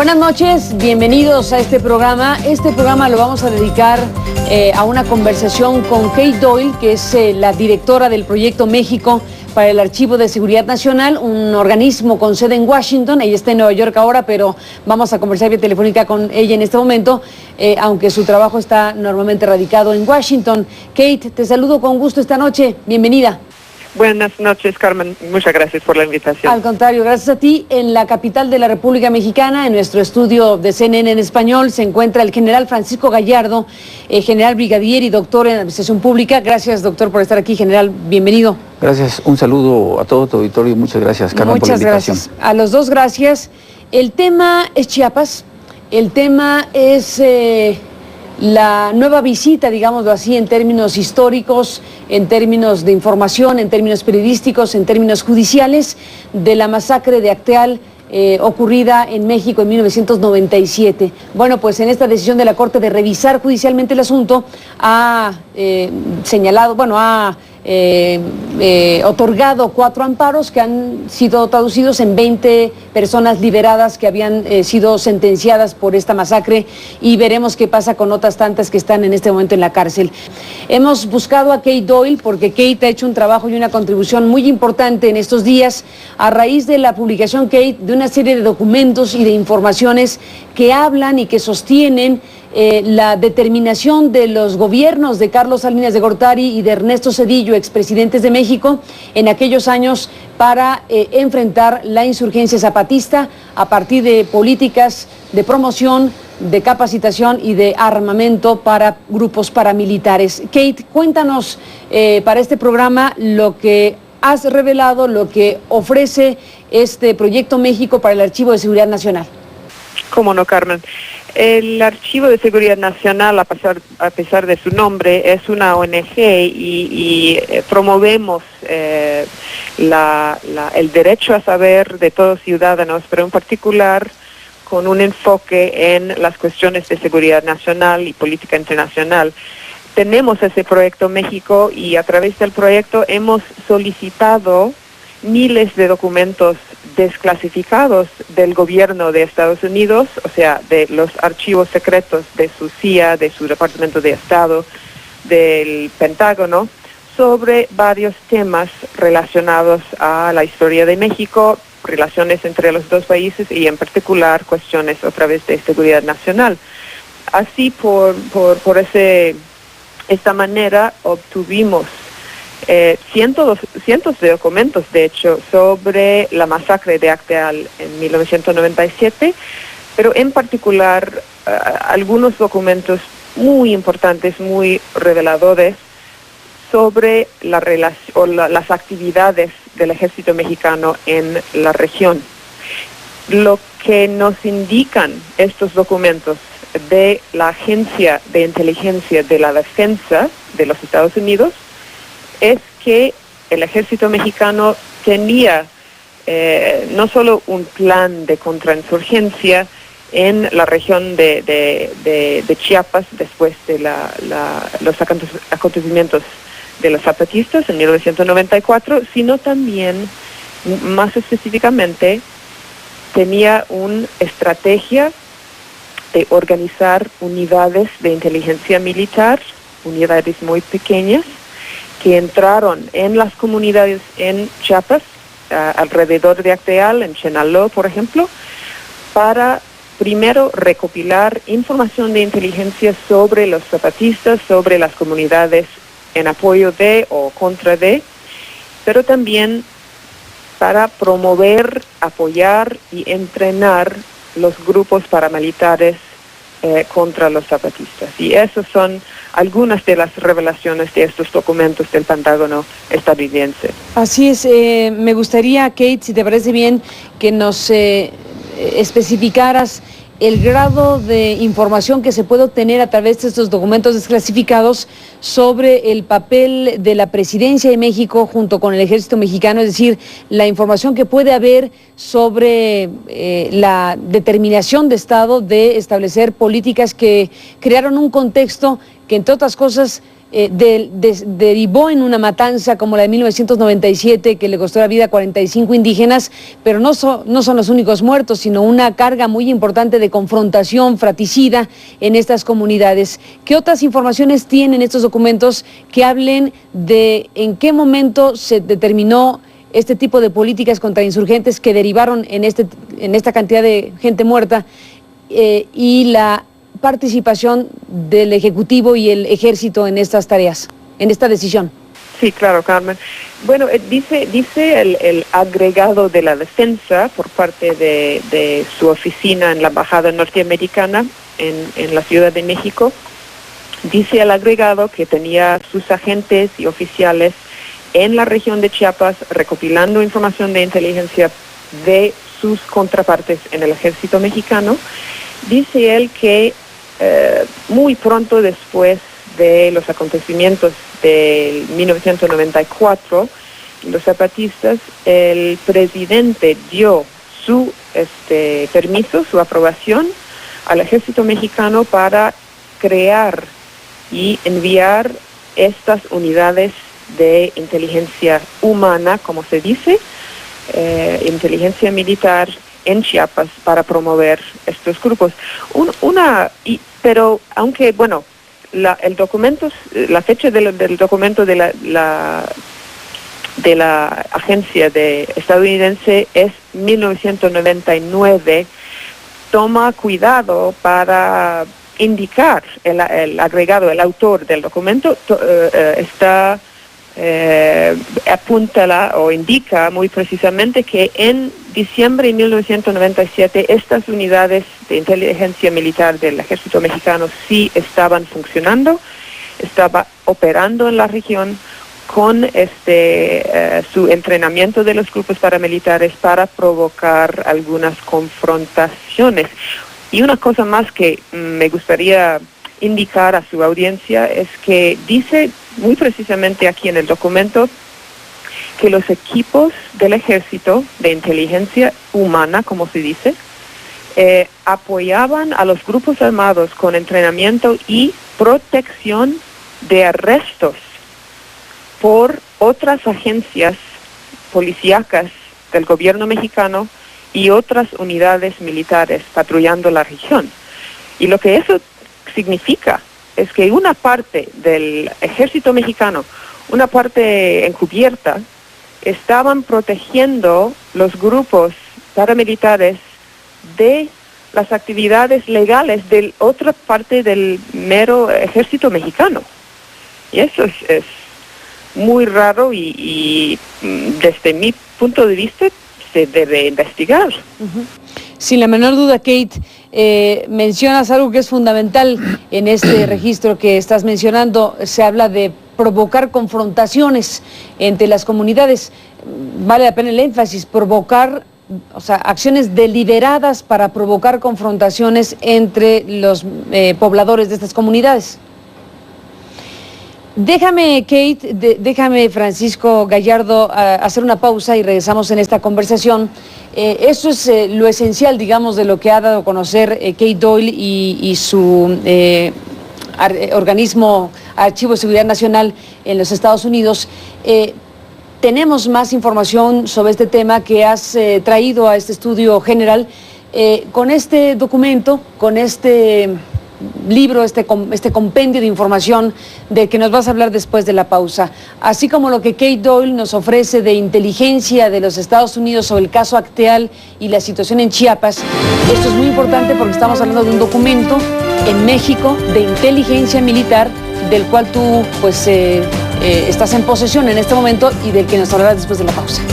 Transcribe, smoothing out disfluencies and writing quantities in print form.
Buenas noches, bienvenidos a este programa. Este programa lo vamos a dedicar a una conversación con Kate Doyle, que es la directora del Proyecto México para el Archivo de Seguridad Nacional, un organismo con sede en Washington. Ella está en Nueva York ahora, pero vamos a conversar vía telefónica con ella en este momento, aunque su trabajo está normalmente radicado en Washington. Kate, te saludo con gusto esta noche. Bienvenida. Buenas noches, Carmen. Muchas gracias por la invitación. Al contrario, gracias a ti. En la capital de la República Mexicana, en nuestro estudio de CNN en español, se encuentra el general Francisco Gallardo, general brigadier y doctor en Administración Pública. Gracias, doctor, por estar aquí. General, bienvenido. Gracias. Un saludo a todo tu auditorio. Muchas gracias, Carmen, por la invitación. Muchas gracias. A los dos, gracias. El tema es Chiapas. El tema es la nueva visita, digámoslo así, en términos históricos, en términos de información, en términos periodísticos, en términos judiciales, de la masacre de Acteal ocurrida en México en 1997. Bueno, pues en esta decisión de la Corte de revisar judicialmente el asunto, ha señalado, bueno, ha otorgado 4 amparos que han sido traducidos en 20 personas liberadas que habían sido sentenciadas por esta masacre, y veremos qué pasa con otras tantas que están en este momento en la cárcel. Hemos buscado a Kate Doyle porque Kate ha hecho un trabajo y una contribución muy importante en estos días a raíz de la publicación, Kate, de una serie de documentos y de informaciones que hablan y que sostienen la determinación de los gobiernos de Carlos Salinas de Gortari y de Ernesto Zedillo, expresidentes de México, en aquellos años para enfrentar la insurgencia zapatista a partir de políticas de promoción, de capacitación y de armamento para grupos paramilitares. Kate, cuéntanos para este programa lo que has revelado, lo que ofrece este Proyecto México para el Archivo de Seguridad Nacional. Cómo no, Carmen. El Archivo de Seguridad Nacional, a pesar de su nombre, es una ONG y promovemos el derecho a saber de todos ciudadanos, pero en particular con un enfoque en las cuestiones de seguridad nacional y política internacional. Tenemos ese Proyecto México y a través del proyecto hemos solicitado miles de documentos desclasificados del gobierno de Estados Unidos, o sea, de los archivos secretos de su CIA, de su Departamento de Estado, del Pentágono, sobre varios temas relacionados a la historia de México, relaciones entre los dos países y en particular cuestiones otra vez de seguridad nacional. Así esta manera obtuvimos cientos de documentos, de hecho, sobre la masacre de Acteal en 1997, pero en particular algunos documentos muy importantes, muy reveladores sobre las actividades del ejército mexicano en la región. Lo que nos indican estos documentos de la Agencia de Inteligencia de la Defensa de los Estados Unidos es que el ejército mexicano tenía no solo un plan de contrainsurgencia en la región de Chiapas después de los acontecimientos de los zapatistas en 1994, sino también, más específicamente, tenía una estrategia de organizar unidades de inteligencia militar, unidades muy pequeñas, que entraron en las comunidades en Chiapas, alrededor de Acteal, en Chenaló, por ejemplo, para primero recopilar información de inteligencia sobre los zapatistas, sobre las comunidades en apoyo de o contra de, pero también para promover, apoyar y entrenar los grupos paramilitares contra los zapatistas. Y esas son algunas de las revelaciones de estos documentos del Pentágono estadounidense. Así es. Me gustaría, Kate, si te parece bien, que nos especificaras el grado de información que se puede obtener a través de estos documentos desclasificados sobre el papel de la Presidencia de México junto con el Ejército Mexicano, es decir, la información que puede haber sobre la determinación de Estado de establecer políticas que crearon un contexto que, entre otras cosas, derivó en una matanza como la de 1997 que le costó la vida a 45 indígenas, pero no son los únicos muertos, sino una carga muy importante de confrontación fratricida en estas comunidades. ¿Qué otras informaciones tienen estos documentos que hablen de en qué momento se determinó este tipo de políticas contra insurgentes que derivaron en esta cantidad de gente muerta y la participación del Ejecutivo y el Ejército en estas tareas, en esta decisión? Sí, claro, Carmen. Bueno, dice el agregado de la defensa por parte de su oficina en la Embajada norteamericana en la Ciudad de México, dice el agregado que tenía sus agentes y oficiales en la región de Chiapas recopilando información de inteligencia de sus contrapartes en el ejército mexicano. Dice él que muy pronto después de los acontecimientos de 1994, los zapatistas, el presidente dio su permiso, su aprobación al ejército mexicano para crear y enviar estas unidades de inteligencia humana, como se dice, inteligencia militar en Chiapas para promover estos grupos. Pero aunque, bueno, el documento, la fecha del documento de la agencia estadounidense es 1999, toma cuidado para indicar el agregado, el autor del documento apuntala o indica muy precisamente que en diciembre de 1997 estas unidades de inteligencia militar del ejército mexicano sí estaban funcionando, estaba operando en la región con su entrenamiento de los grupos paramilitares para provocar algunas confrontaciones. Y una cosa más que me gustaría indicar a su audiencia es que dice muy precisamente aquí en el documento que los equipos del ejército de inteligencia humana, como se dice, apoyaban a los grupos armados con entrenamiento y protección de arrestos por otras agencias policíacas del gobierno mexicano y otras unidades militares patrullando la región. Y lo que eso significa es que una parte del ejército mexicano, una parte encubierta, estaban protegiendo los grupos paramilitares de las actividades legales de otra parte del mero ejército mexicano. Y eso es muy raro y desde mi punto de vista se debe investigar. Uh-huh. Sin la menor duda, Kate, mencionas algo que es fundamental en este registro que estás mencionando. Se habla de provocar confrontaciones entre las comunidades. Vale la pena el énfasis, provocar, o sea, acciones deliberadas para provocar confrontaciones entre los pobladores de estas comunidades. Déjame, Kate, déjame, Francisco Gallardo, hacer una pausa y regresamos en esta conversación. Eso es lo esencial, digamos, de lo que ha dado a conocer Kate Doyle y su organismo Archivo de Seguridad Nacional en los Estados Unidos. Tenemos más información sobre este tema que has traído a este estudio general. Con este documento, con este libro, este compendio de información de que nos vas a hablar después de la pausa, así como lo que Kate Doyle nos ofrece de inteligencia de los Estados Unidos sobre el caso Acteal y la situación en Chiapas. Esto es muy importante porque estamos hablando de un documento en México de inteligencia militar del cual tú pues estás en posesión en este momento y del que nos hablarás después de la pausa.